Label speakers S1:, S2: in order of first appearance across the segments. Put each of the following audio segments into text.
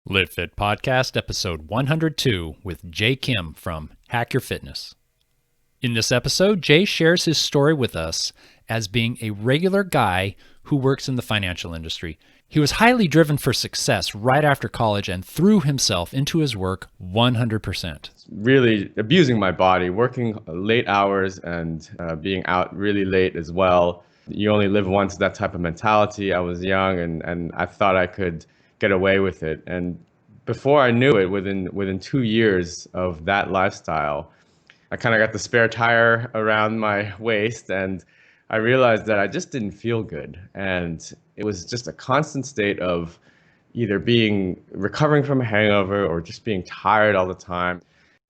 S1: Live Fit Podcast, episode 102, with Jay Kim from Hacky Finish. In this episode, Jay shares his story with us as being a regular guy who works in the financial industry. He was highly driven for success right after college and threw himself into his work 100%.
S2: Really abusing my body, working late hours and being out really late as well. You only live once, that type of mentality. I was young and I thought I could get away with it. And before I knew it, within 2 years of that lifestyle, I kind of got the spare tire around my waist and I realized that I just didn't feel good. And it was just a constant state of either recovering from a hangover or just being tired all the time.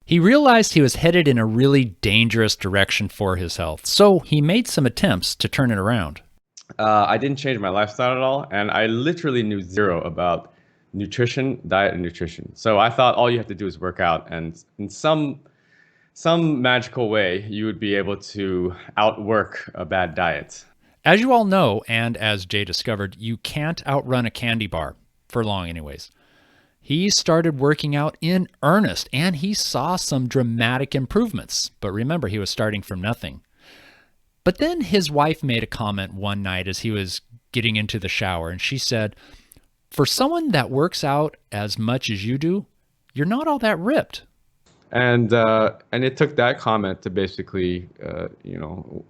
S1: He realized he was headed in a really dangerous direction for his health, so he made some attempts to turn it around.
S2: I didn't change my lifestyle at all, and I literally knew zero about diet and nutrition. So I thought all you have to do is work out, and in some magical way, you would be able to outwork a bad diet.
S1: As you all know, and as Jay discovered, you can't outrun a candy bar, for long anyways. He started working out in earnest, and he saw some dramatic improvements. But remember, he was starting from nothing. But then his wife made a comment one night as he was getting into the shower, and she said, "For someone that works out as much as you do, you're not all that ripped."
S2: And it took that comment to basically,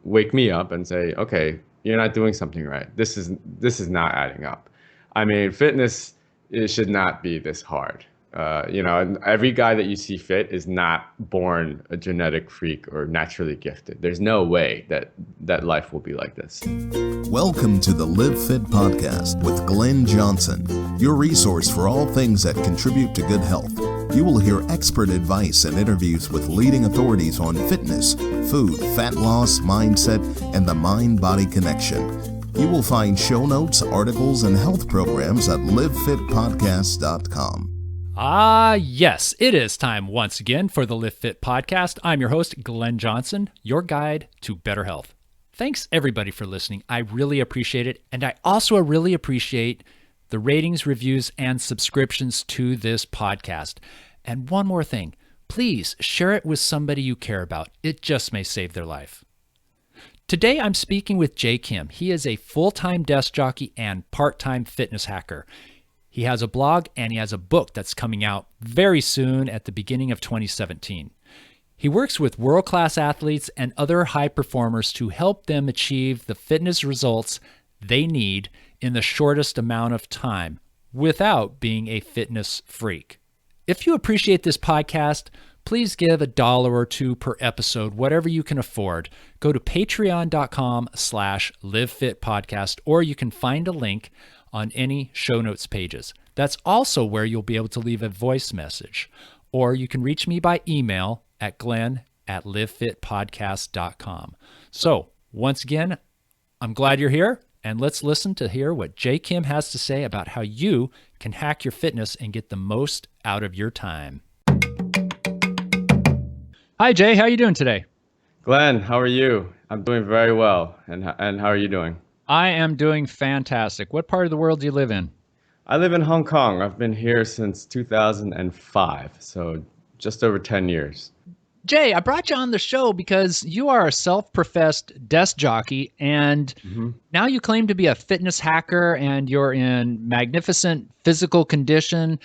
S2: wake me up and say, okay, you're not doing something right. This is not adding up. I mean, fitness, it should not be this hard. And every guy that you see fit is not born a genetic freak or naturally gifted. There's no way that life will be like this.
S3: Welcome to the Live Fit Podcast with Glenn Johnson, your resource for all things that contribute to good health. You will hear expert advice and interviews with leading authorities on fitness, food, fat loss, mindset, and the mind-body connection. You will find show notes, articles, and health programs at livefitpodcast.com.
S1: Ah, yes, it is time once again for the Live Fit Podcast. I'm your host, Glenn Johnson, your guide to better health. Thanks, everybody, for listening. I really appreciate it, and I also really appreciate the ratings, reviews, and subscriptions to this podcast. And one more thing, please share it with somebody you care about. It just may save their life. Today, I'm speaking with Jay Kim. He is a full-time desk jockey and part-time fitness hacker. He has a blog and he has a book that's coming out very soon at the beginning of 2017. He works with world-class athletes and other high performers to help them achieve the fitness results they need in the shortest amount of time without being a fitness freak. If you appreciate this podcast, please give $1 or $2 per episode, whatever you can afford. Go to patreon.com/livefitpodcast, or you can find a link on any show notes pages. That's also where you'll be able to leave a voice message, or you can reach me by email at glenn@livefitpodcast.com. So once again, I'm glad you're here, and let's listen to hear what Jay Kim has to say about how you can hack your fitness and get the most out of your time. Hi, Jay. How are you doing today?
S2: Glenn, how are you? I'm doing very well. And how are you doing?
S1: I am doing fantastic. What part of the world do you live in?
S2: I live in Hong Kong. I've been here since 2005, so just over 10 years.
S1: Jay, I brought you on the show because you are a self-professed desk jockey, and now you claim to be a fitness hacker, and you're in magnificent physical condition.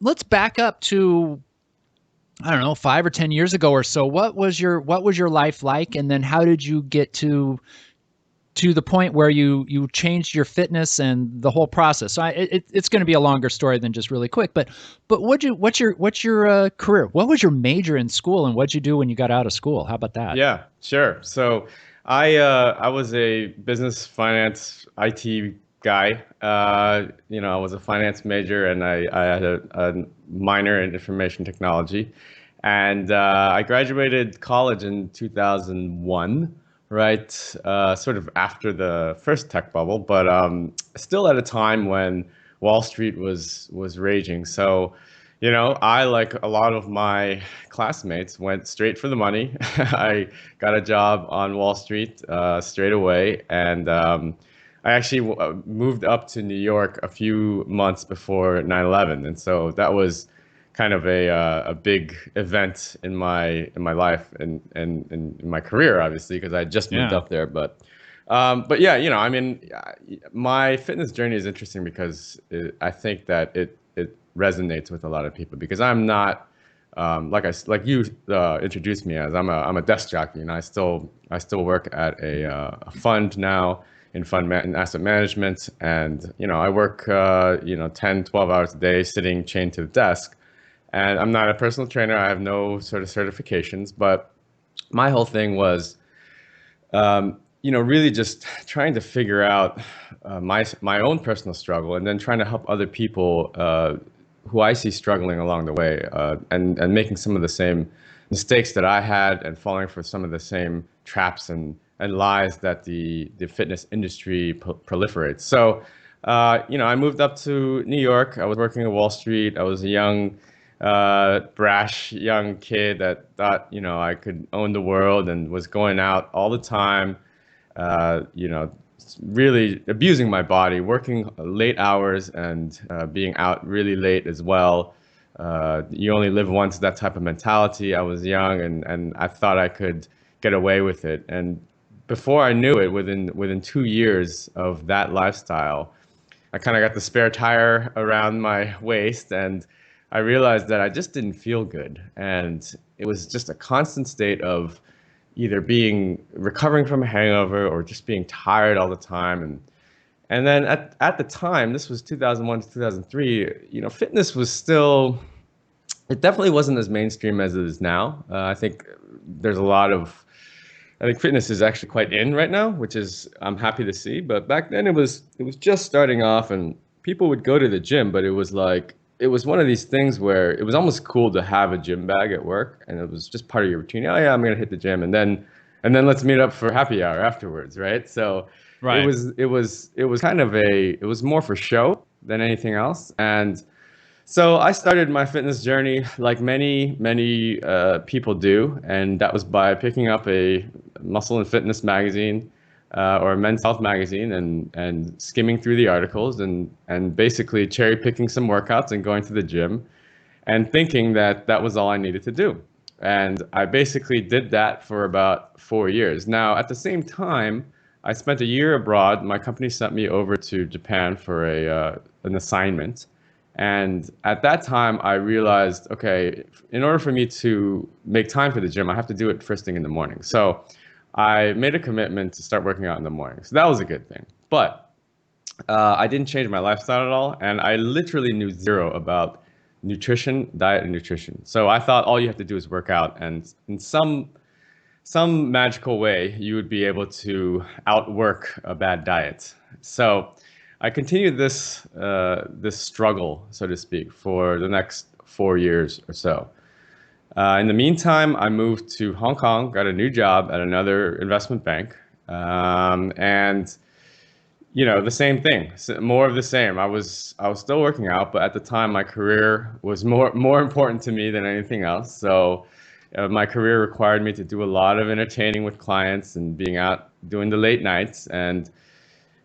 S1: Let's back up to, I don't know, 5 or 10 years ago or so. What was your life like, and then how did you get to the point where you changed your fitness and the whole process? So it's going to be a longer story than just really quick. But what's your career? What was your major in school, and what'd you do when you got out of school? How about that?
S2: Yeah, sure. So I was a business finance IT guy. I was a finance major, and I had a minor in information technology, and I graduated college in 2001. Right, sort of after the first tech bubble, but still at a time when Wall Street was raging. So, I, like a lot of my classmates, went straight for the money. I got a job on Wall Street straight away, and I actually moved up to New York a few months before 9/11, and so that was kind of a big event in my life and in my career, obviously, because I just moved
S1: Yeah.
S2: up there. But yeah, I mean, my fitness journey is interesting because I think that it resonates with a lot of people because I'm not like you introduced me as I'm a desk jockey, and I still work at a fund now in asset management, and I work 10 12 hours a day sitting chained to the desk, and I'm not a personal trainer. I have no sort of certifications, but my whole thing was really just trying to figure out my own personal struggle, and then trying to help other people who I see struggling along the way, and making some of the same mistakes that I had, and falling for some of the same traps and lies that the fitness industry proliferates. So, I moved up to New York. I was working at Wall Street. I was a young brash young kid that thought, I could own the world and was going out all the time, uh, you know, really abusing my body, working late hours and being out really late as well. You only live once, that type of mentality. I was young and I thought I could get away with it. And before I knew it, within 2 years of that lifestyle, I kind of got the spare tire around my waist, and I realized that I just didn't feel good. And it was just a constant state of either being recovering from a hangover or just being tired all the time. And then at the time, this was 2001 to 2003, fitness was still, it definitely wasn't as mainstream as it is now. I think there's a lot of, I think fitness is actually quite in right now, which is I'm happy to see. But back then it was just starting off, and people would go to the gym, but it was one of these things where it was almost cool to have a gym bag at work, and it was just part of your routine. Oh yeah, I'm gonna hit the gym, and then let's meet up for happy hour afterwards, right? So it
S1: Right.
S2: was it was it was kind of it was more for show than anything else, and so I started my fitness journey like many people do, and that was by picking up a muscle and fitness magazine or a men's health magazine, and skimming through the articles, and basically cherry picking some workouts and going to the gym, and thinking that that was all I needed to do. And I basically did that for about 4 years. Now, at the same time, I spent a year abroad. My company sent me over to Japan for an assignment. And at that time, I realized, okay, in order for me to make time for the gym, I have to do it first thing in the morning. So I made a commitment to start working out in the morning. So that was a good thing. But I didn't change my lifestyle at all. And I literally knew zero about nutrition, diet, and nutrition. So I thought all you have to do is work out. And in some magical way, you would be able to outwork a bad diet. So I continued this struggle, so to speak, for the next 4 years or so. In the meantime, I moved to Hong Kong, got a new job at another investment bank, and the same thing, more of the same. I was still working out, but at the time, my career was more important to me than anything else. So my career required me to do a lot of entertaining with clients and being out doing the late nights. And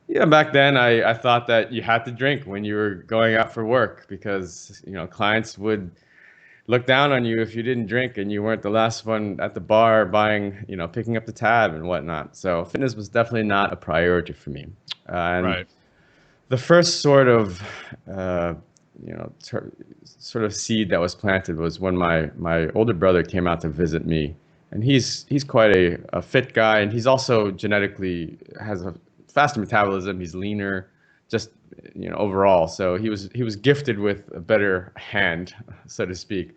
S2: yeah, back then I thought that you had to drink when you were going out for work because, clients would look down on you if you didn't drink and you weren't the last one at the bar buying, picking up the tab and whatnot. So fitness was definitely not a priority for me. And
S1: Right.
S2: the first sort of, sort of seed that was planted was when my older brother came out to visit me, and he's quite a fit guy, and he's also genetically has a faster metabolism. He's leaner, just overall. So he was gifted with a better hand, so to speak.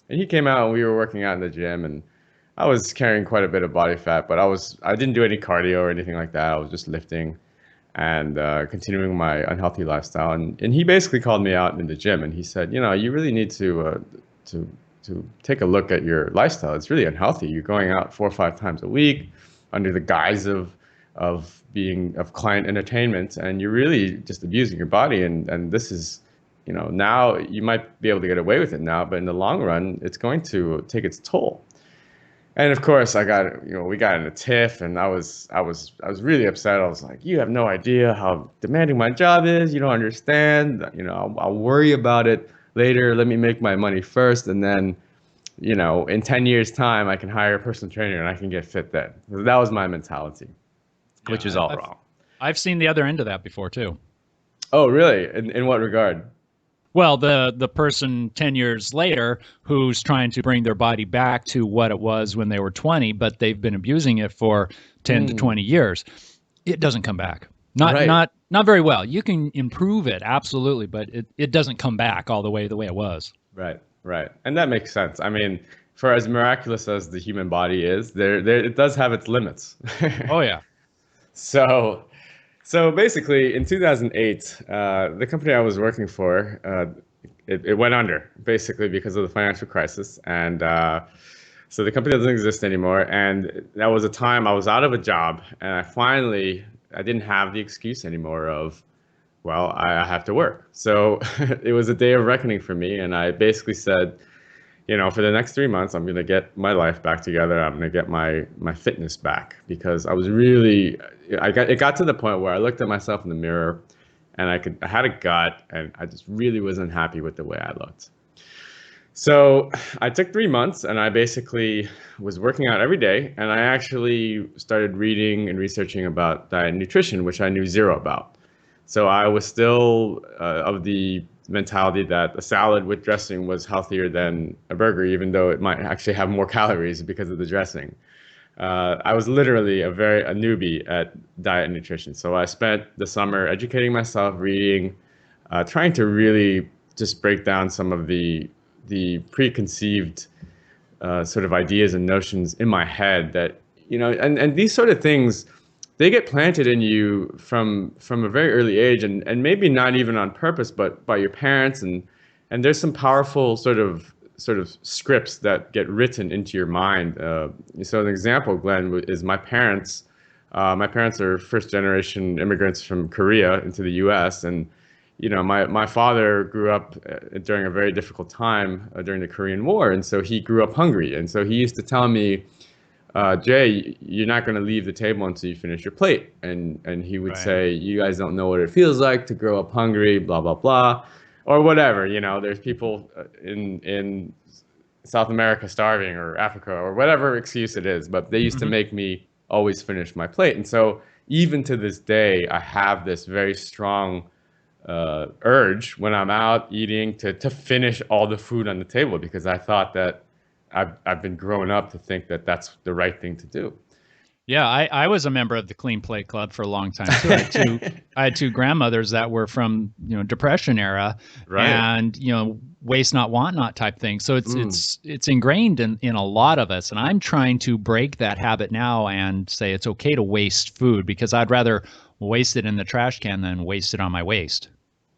S2: And he came out and we were working out in the gym, and I was carrying quite a bit of body fat, but I didn't do any cardio or anything like that. I was just lifting and continuing my unhealthy lifestyle. And he basically called me out in the gym, and he said, you really need to take a look at your lifestyle. It's really unhealthy. You're going out 4 or 5 times a week under the guise of client entertainment, and you're really just abusing your body. And this is, now you might be able to get away with it now, but in the long run, it's going to take its toll. And of course, we got in a tiff, and I was really upset. I was like, "You have no idea how demanding my job is. You don't understand. I'll worry about it later. Let me make my money first, and then, in 10 years' time, I can hire a personal trainer and I can get fit then." That was my mentality, which is
S1: Yeah,
S2: all
S1: I've
S2: wrong.
S1: I've seen the other end of that before too.
S2: Oh, really? In what regard?
S1: Well, the person 10 years later who's trying to bring their body back to what it was when they were 20, but they've been abusing it for 10 to 20 years, it doesn't come back. Not
S2: Right.
S1: not not very well. You can improve it, absolutely, but it doesn't come back all the way it was.
S2: Right, right. And that makes sense. I mean, for as miraculous as the human body is, there it does have its limits.
S1: Oh yeah.
S2: So, so basically, in 2008, the company I was working for, it went under basically because of the financial crisis, and so the company doesn't exist anymore. And that was a time I was out of a job, and I didn't have the excuse anymore of, well, I have to work. So it was a day of reckoning for me, and I basically said, for the next 3 months, I'm going to get my life back together. I'm going to get my fitness back because it got to the point where I looked at myself in the mirror and I had a gut and I just really wasn't happy with the way I looked. So I took 3 months and I basically was working out every day, and I actually started reading and researching about diet and nutrition, which I knew zero about. So I was still of the mentality that a salad with dressing was healthier than a burger, even though it might actually have more calories because of the dressing. I was literally a newbie at diet and nutrition. So I spent the summer educating myself, reading, trying to really just break down some of the preconceived sort of ideas and notions in my head that, and these sort of things, they get planted in you from a very early age, and maybe not even on purpose, but by your parents, and there's some powerful sort of scripts that get written into your mind. So an example, Glenn, is my parents. My parents are first generation immigrants from Korea into the U.S. and my father grew up during a very difficult time during the Korean War, and so he grew up hungry, and so he used to tell me, Jay, you're not going to leave the table until you finish your plate. And he would
S1: Right.
S2: say, you guys don't know what it feels like to grow up hungry, blah, blah, blah, or whatever. There's people in South America starving, or Africa, or whatever excuse it is. But they used to make me always finish my plate. And so even to this day, I have this very strong urge when I'm out eating to finish all the food on the table, because I thought that I've been growing up to think that that's the right thing to do.
S1: Yeah, I was a member of the Clean Plate Club for a long time too. I had two grandmothers that were from Depression era,
S2: Right.
S1: and waste not, want not type thing. So it's ingrained in a lot of us, and I'm trying to break that habit now and say it's okay to waste food, because I'd rather waste it in the trash can than waste it on my waist.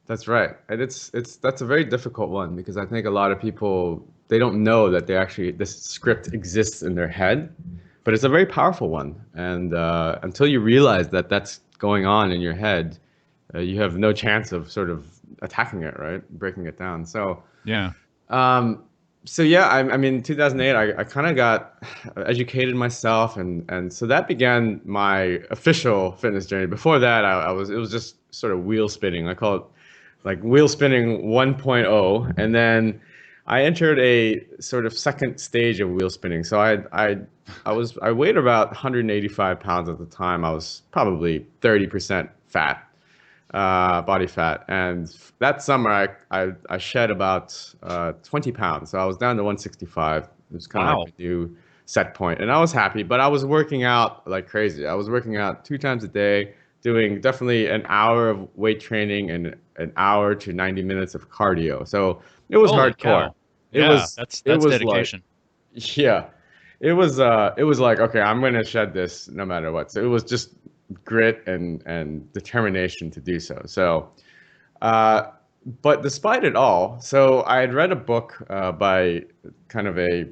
S2: That's right. And that's a very difficult one, because I think a lot of people, they don't know that this script exists in their head, but it's a very powerful one. And until you realize that that's going on in your head, you have no chance of sort of attacking it, right? Breaking it down. So
S1: Yeah.
S2: so yeah, I mean, 2008, I kind of got educated myself, and so that began my official fitness journey. Before that, it was just sort of wheel spinning. I call it like wheel spinning 1.0, and then I entered a sort of second stage of wheel spinning. So I weighed about 185 pounds at the time. I was probably 30% fat, body fat, and that summer I shed about 20 pounds. So I was down to 165. It was kind of
S1: Wow.
S2: like a new set point, and I was happy. But I was working out like crazy. I was working out 2 times a day, doing definitely an hour of weight training and an hour to 90 minutes of cardio. So it was
S1: Holy
S2: hardcore.
S1: cow.
S2: It
S1: Yeah,
S2: was
S1: that's
S2: it was
S1: dedication.
S2: like, yeah, it was like, okay, I'm gonna shed this no matter what. So it was just grit and determination to do so. So but despite it all, so I had read a book by kind of a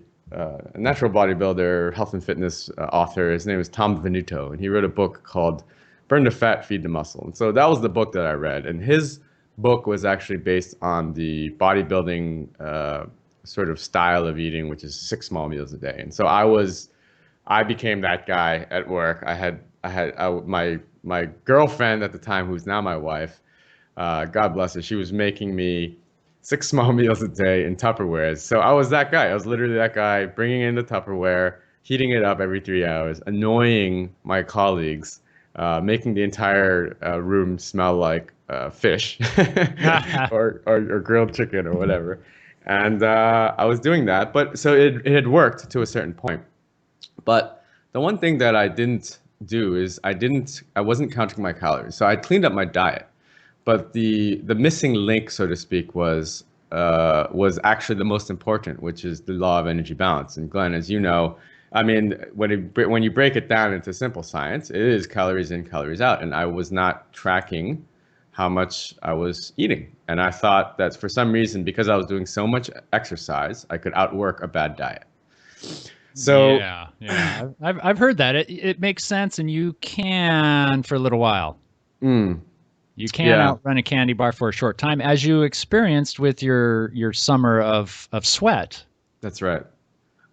S2: natural bodybuilder, health and fitness author. His name is Tom Venuto, and he wrote a book called Burn the Fat, Feed the Muscle. And so that was the book that I read. And his book was actually based on the bodybuilding sort of style of eating, which is 6 small meals a day. And so I was I became that guy at work. My girlfriend at the time, who's now my wife, God bless her, she was making me 6 small meals a day in Tupperwares. So I was that guy. I was literally that guy bringing in the Tupperware, heating it up every 3 hours, annoying my colleagues, making the entire room smell like fish or grilled chicken or whatever. And I was doing that. But so it had worked to a certain point. But the one thing that I didn't do is I wasn't counting my calories. So I cleaned up my diet. But the missing link, so to speak, was actually the most important, which is the law of energy balance. And Glenn, as you know, I mean, when you break it down into simple science, it is calories in, calories out. And I was not tracking how much I was eating. And I thought that for some reason, because I was doing so much exercise, I could outwork a bad diet. So
S1: yeah, I've heard that. It makes sense, and you can for a little while. You can outrun a candy bar for a short time, as you experienced with your summer of sweat.
S2: That's right.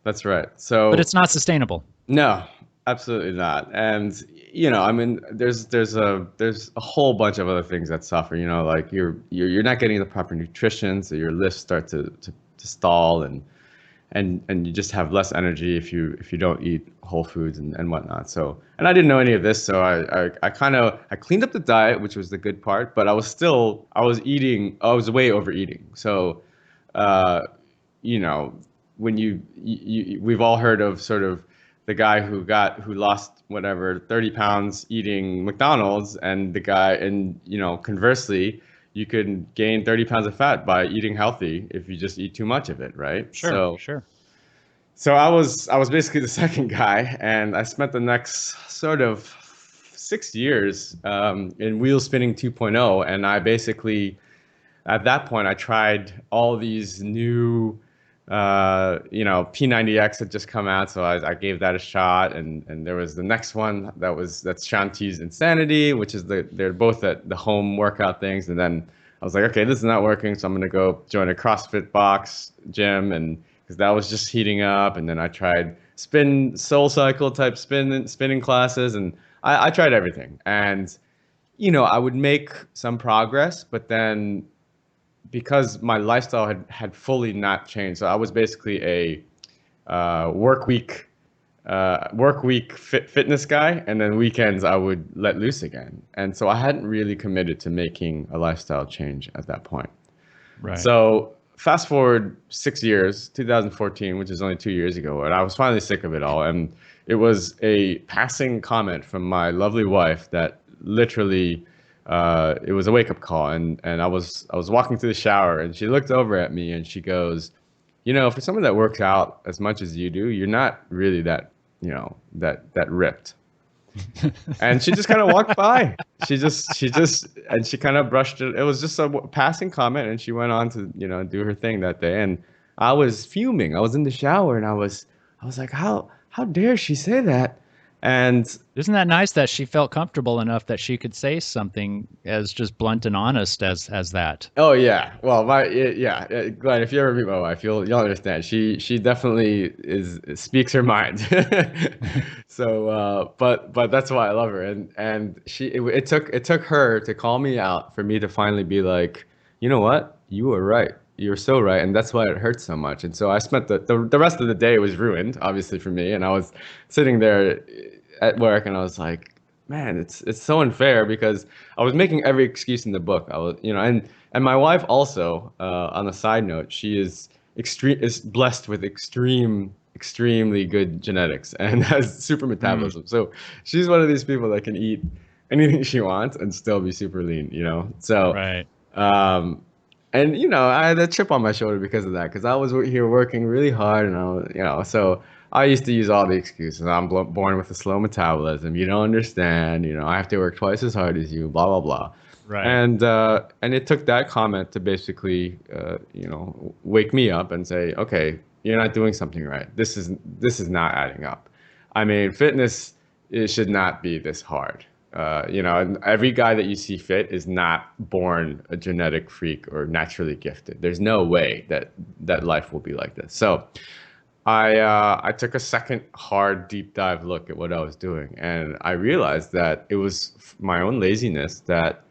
S2: That's right. So,
S1: but it's not sustainable.
S2: No, absolutely not. And I mean, there's a whole bunch of other things that suffer. Like you're not getting the proper nutrition, so your lifts start to stall, and you just have less energy if you don't eat whole foods and whatnot. So, and I didn't know any of this, so I cleaned up the diet, which was the good part, but I was way overeating. So, when we've all heard of sort of the guy who lost whatever 30 pounds eating McDonald's, and conversely, you could gain 30 pounds of fat by eating healthy if you just eat too much of it, right?
S1: Sure.
S2: So I was basically the second guy, and I spent the next sort of 6 years in wheel spinning 2.0, and I basically, at that point, I tried all these new, P90X had just come out, so I gave that a shot, and there was the next one that's Shanti's Insanity, which is they're both at the home workout things, and then I was like, okay, this is not working, so I'm gonna go join a CrossFit box gym, and because that was just heating up, and then I tried Soul Cycle type spinning classes, and I tried everything, and I would make some progress, but then because my lifestyle had fully not changed, so I was basically a work week fitness guy, and then weekends I would let loose again. And so I hadn't really committed to making a lifestyle change at that point.
S1: Right.
S2: So fast forward 6 years, 2014, which is only 2 years ago, and I was finally sick of it all. And it was a passing comment from my lovely wife that literally, it was a wake-up call, and I was walking through the shower, and she looked over at me and she goes, for someone that works out as much as you do, you're not really that ripped. And she just kind of walked by. She kind of brushed it. It was just a passing comment, and she went on to do her thing that day. And I was fuming. I was in the shower, and I was like, how dare she say that? And
S1: isn't that nice that she felt comfortable enough that she could say something as just blunt and honest as that?
S2: Oh yeah, well, Glenn, if you ever meet my wife, you'll understand. She definitely speaks her mind. So, but that's why I love her, and it took her to call me out for me to finally be like, you know what, you were right. You're so right, and that's why it hurts so much. And so I spent the rest of the day was ruined, obviously, for me. And I was sitting there at work, and I was like, man, it's so unfair, because I was making every excuse in the book. I was, and my wife also, on a side note, she is blessed with extremely good genetics and has super metabolism. So she's one of these people that can eat anything she wants and still be super lean, So
S1: right.
S2: And I had a chip on my shoulder because of that, because I was here working really hard, and I was, so I used to use all the excuses. I'm born with a slow metabolism. You don't understand. I have to work twice as hard as you. Blah blah blah.
S1: Right.
S2: And it took that comment to basically, wake me up and say, okay, you're not doing something right. This is not adding up. I mean, fitness, it should not be this hard. And every guy that you see fit is not born a genetic freak or naturally gifted. There's no way that life will be like this. So I took a second hard deep dive look at what I was doing, and I realized that it was my own laziness that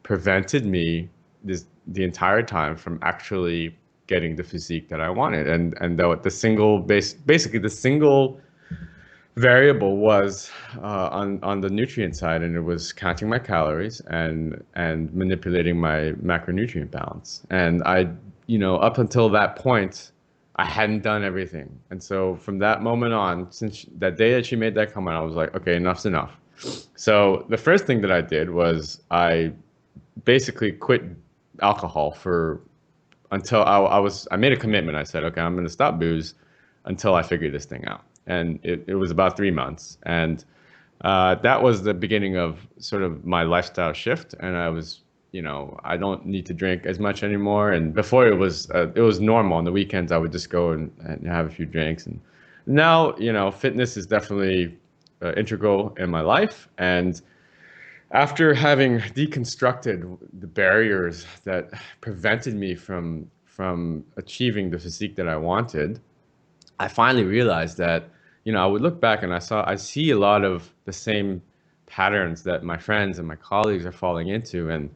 S2: prevented me the entire time from actually getting the physique that I wanted. And basically the single variable was on the nutrient side, and it was counting my calories and manipulating my macronutrient balance. And up until that point, I hadn't done everything. And so from that moment on, since that day that she made that comment, I was like, okay, enough's enough. So the first thing that I did was I basically quit alcohol until I made a commitment. I said, okay, I'm going to stop booze until I figure this thing out. And it was about 3 months. And that was the beginning of sort of my lifestyle shift. And I was, I don't need to drink as much anymore. And before it was normal. On the weekends, I would just go and have a few drinks. And now, fitness is definitely integral in my life. And after having deconstructed the barriers that prevented me from achieving the physique that I wanted, I finally realized that, I would look back and I see a lot of the same patterns that my friends and my colleagues are falling into. And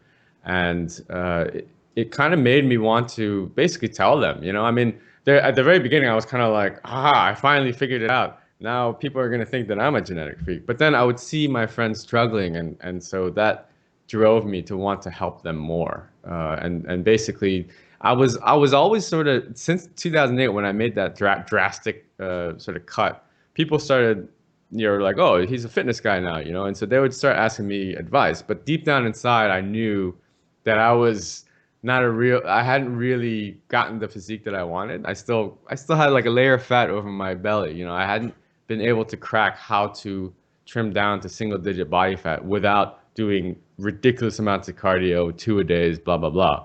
S2: it kind of made me want to basically tell them, I mean, at the very beginning, I was kind of like, I finally figured it out. Now people are going to think that I'm a genetic freak. But then I would see my friends struggling. And so that drove me to want to help them more. And basically, I was always sort of, since 2008, when I made that drastic sort of cut, people started, like, oh, he's a fitness guy now, and so they would start asking me advice. But deep down inside, I knew that I hadn't really gotten the physique that I wanted. I still had like a layer of fat over my belly. I hadn't been able to crack how to trim down to single digit body fat without doing ridiculous amounts of cardio, 2 a days, blah, blah, blah.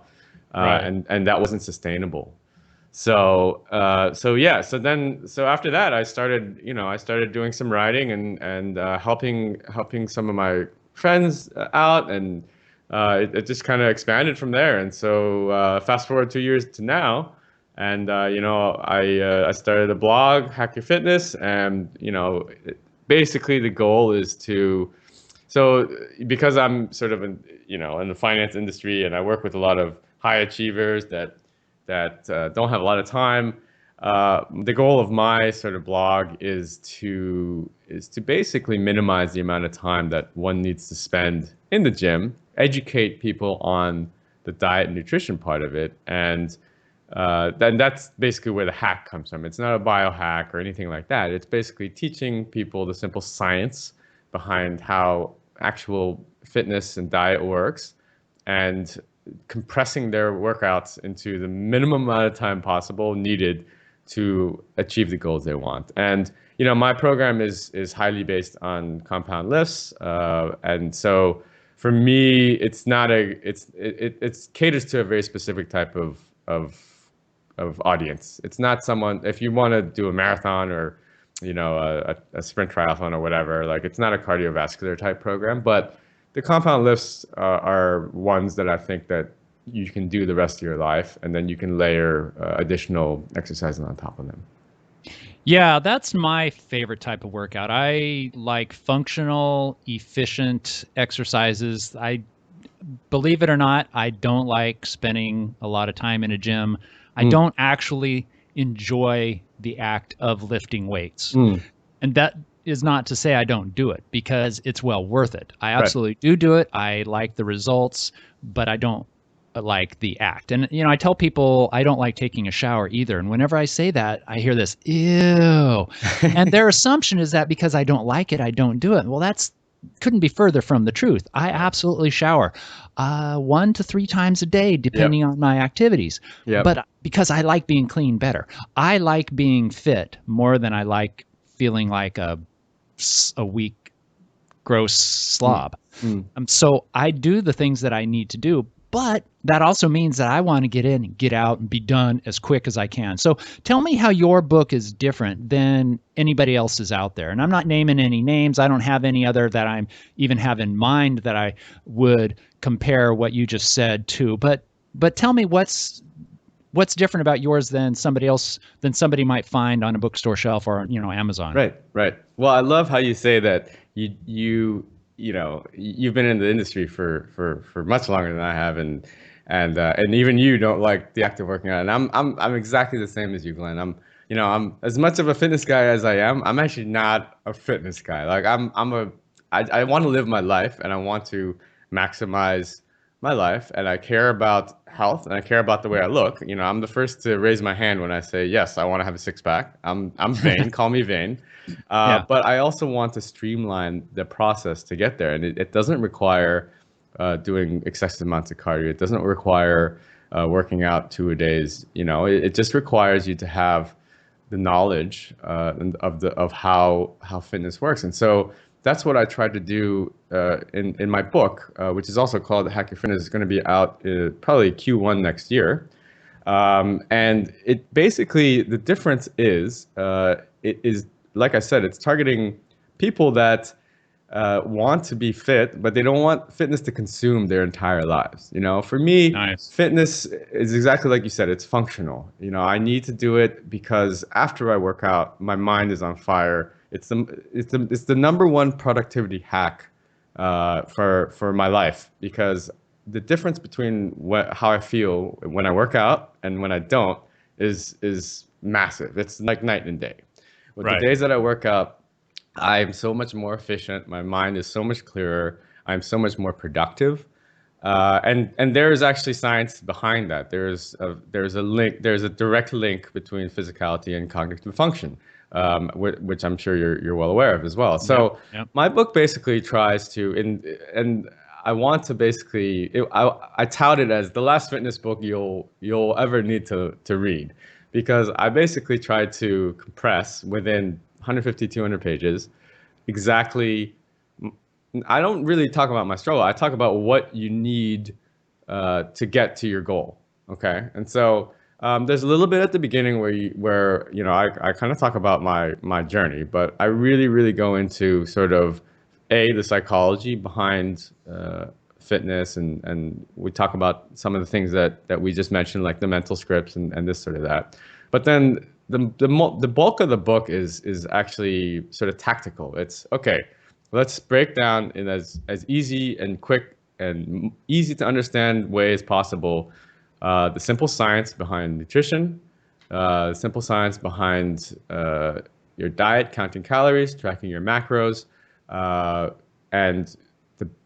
S2: Right. And that wasn't sustainable. So after that, I started doing some writing and helping some of my friends out, and it just kind of expanded from there. And so fast forward 2 years to now, and I started a blog, Hacky Finish, and basically the goal is because I'm sort of in the finance industry, and I work with a lot of high achievers that don't have a lot of time. The goal of my sort of blog is to basically minimize the amount of time that one needs to spend in the gym, educate people on the diet and nutrition part of it, and then that's basically where the hack comes from. It's not a biohack or anything like that. It's basically teaching people the simple science behind how actual fitness and diet works, and compressing their workouts into the minimum amount of time possible needed to achieve the goals they want. And my program is highly based on compound lifts, and so for me, it caters to a very specific type of audience. It's not someone, if you want to do a marathon or a sprint triathlon or whatever, like, it's not a cardiovascular type program, but the compound lifts are ones that I think that you can do the rest of your life, and then you can layer additional exercises on top of them.
S1: Yeah, that's my favorite type of workout. I like functional, efficient exercises. Believe it or not, I don't like spending a lot of time in a gym. I don't actually enjoy the act of lifting weights. And that is not to say I don't do it, because it's well worth it. I absolutely do it. I like the results, but I don't like the act. And, I tell people I don't like taking a shower either. And whenever I say that, I hear this, ew. And their assumption is that because I don't like it, I don't do it. Well, couldn't be further from the truth. I absolutely shower 1 to 3 times a day, depending on my activities. But because I like being clean better. I like being fit more than I like feeling like a weak, gross slob. So I do the things that I need to do, but that also means that I want to get in and get out and be done as quick as I can. So tell me how your book is different than anybody else's out there. And I'm not naming any names. I don't have any other that I'm even have in mind that I would compare what you just said to. But tell me what's different about yours than somebody might find on a bookstore shelf or, Amazon?
S2: Right. Well, I love how you say that you've been in the industry for much longer than I have, and even you don't like the act of working out. And I'm exactly the same as you, Glenn. I'm as much of a fitness guy as I am. I'm actually not a fitness guy. Like I want to live my life, and I want to maximize my life, and I care about health, and I care about the way I look. I'm the first to raise my hand when I say, yes, I want to have a six pack. I'm vain, call me vain. But I also want to streamline the process to get there. And it doesn't require doing excessive amounts of cardio. It doesn't require working out 2 a days. It just requires you to have the knowledge of how fitness works. And so that's what I tried to do in my book, which is also called Hacky Finish. It's going to be out probably Q1 next year. And it basically, the difference is, it is, like I said, it's targeting people that want to be fit, but they don't want fitness to consume their entire lives. For me,
S1: Nice.
S2: Fitness is exactly like you said. It's functional. I need to do it because after I work out, my mind is on fire. It's the number one productivity hack for my life, because the difference between how I feel when I work out and when I don't is massive. It's like night and day. With
S1: Right.
S2: the days that I work out, I'm so much more efficient. My mind is so much clearer. I'm so much more productive. And there is actually science behind that. There's a link. There's a direct link between physicality and cognitive function, which I'm sure you're well aware of as well. So
S1: Yep.
S2: my book basically tries to, and I want to basically, I tout it as the last fitness book you'll ever need to read, because I basically tried to compress within 150, 200 pages exactly. I don't really talk about my struggle. I talk about what you need to get to your goal. Okay, and so there's a little bit at the beginning where I kind of talk about my journey, but I really go into sort of the psychology behind fitness, and we talk about some of the things that we just mentioned, like the mental scripts and this sort of that. But then the bulk of the book is actually sort of tactical. It's okay. Let's break down in as easy and quick and easy to understand way as possible the simple science behind nutrition, the simple science behind your diet, counting calories, tracking your macros, and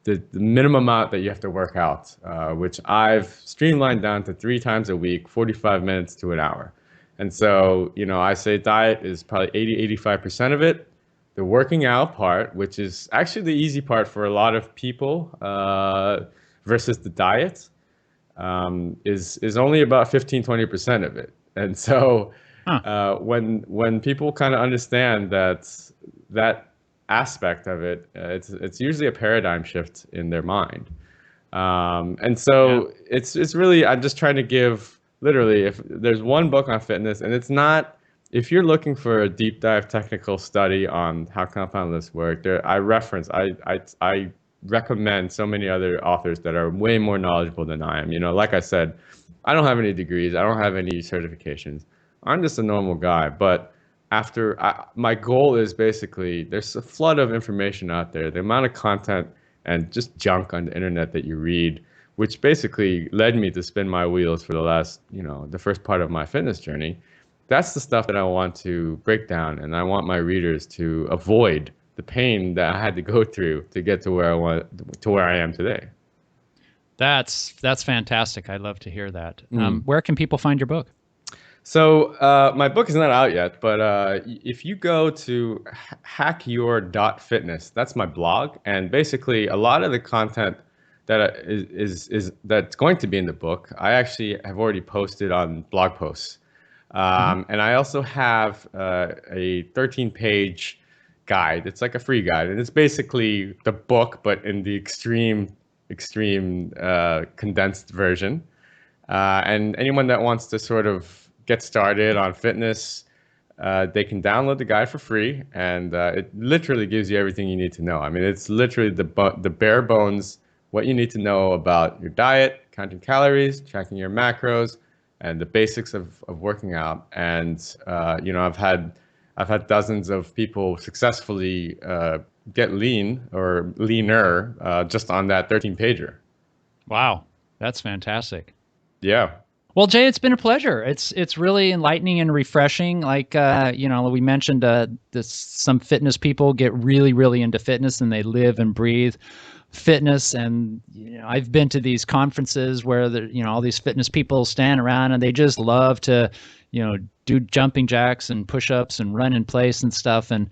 S2: the minimum amount that you have to work out, which I've streamlined down to 3 times a week, 45 minutes to an hour. And so, I say diet is probably 85% of it. The working out part, which is actually the easy part for a lot of people, versus the diet, is only about 15-20% of it. And so when people kind of understand that aspect of it, it's usually a paradigm shift in their mind. And so it's really, I'm just trying to give, literally, if there's one book on fitness, and it's not, if you're looking for a deep dive technical study on how compound lists work, I recommend so many other authors that are way more knowledgeable than I am. Like I said, I don't have any degrees. I don't have any certifications. I'm just a normal guy. But my goal is basically, there's a flood of information out there. The amount of content and just junk on the internet that you read, which basically led me to spin my wheels for the last, the first part of my fitness journey. That's the stuff that I want to break down, and I want my readers to avoid the pain that I had to go through to get to where I am today.
S1: That's fantastic. I love to hear that. Where can people find your book?
S2: So my book is not out yet, but if you go to hackyour.fitness, that's my blog, and basically a lot of the content that is that's going to be in the book, I actually have already posted on blog posts. And I also have a 13-page guide. It's like a free guide, and it's basically the book, but in the extreme condensed version. And anyone that wants to sort of get started on fitness, they can download the guide for free, and it literally gives you everything you need to know. I mean, it's literally the bare bones, what you need to know about your diet, counting calories, tracking your macros, the basics of working out. And I've had dozens of people successfully get lean or leaner just on that 13-pager.
S1: Wow, that's fantastic.
S2: Yeah.
S1: Well, Jay, it's been a pleasure. It's really enlightening and refreshing. Like, we mentioned some fitness people get really, really into fitness and they live and breathe fitness. And, I've been to these conferences where all these fitness people stand around and they just love to, do jumping jacks and push-ups and run in place and stuff. And,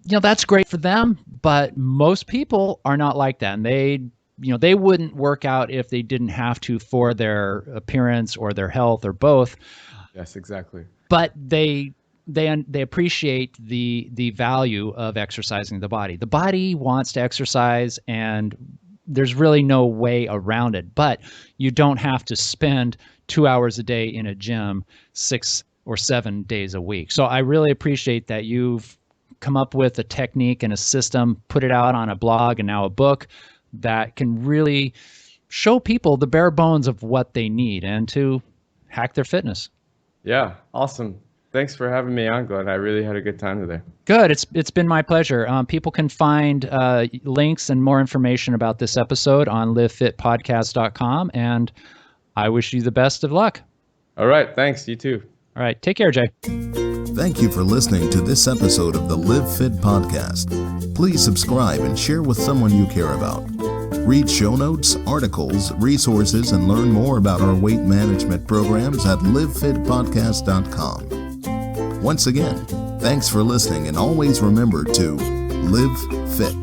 S1: that's great for them. But most people are not like that. And they wouldn't work out if they didn't have to for their appearance or their health or both.
S2: Yes, exactly.
S1: But they appreciate the value of exercising the body. The body wants to exercise, and there's really no way around it. But you don't have to spend 2 hours a day in a gym 6 or 7 days a week. So I really appreciate that you've come up with a technique and a system, put it out on a blog and now a book that can really show people the bare bones of what they need and to hack their fitness.
S2: Yeah, awesome. Thanks for having me on, Glenn. I really had a good time today.
S1: Good. It's been my pleasure. People can find links and more information about this episode on livefitpodcast.com, and I wish you the best of luck.
S2: All right. Thanks. You too.
S1: All right. Take care, Jay.
S3: Thank you for listening to this episode of the Live Fit Podcast. Please subscribe and share with someone you care about. Read show notes, articles, resources, and learn more about our weight management programs at livefitpodcast.com. Once again, thanks for listening, and always remember to live fit.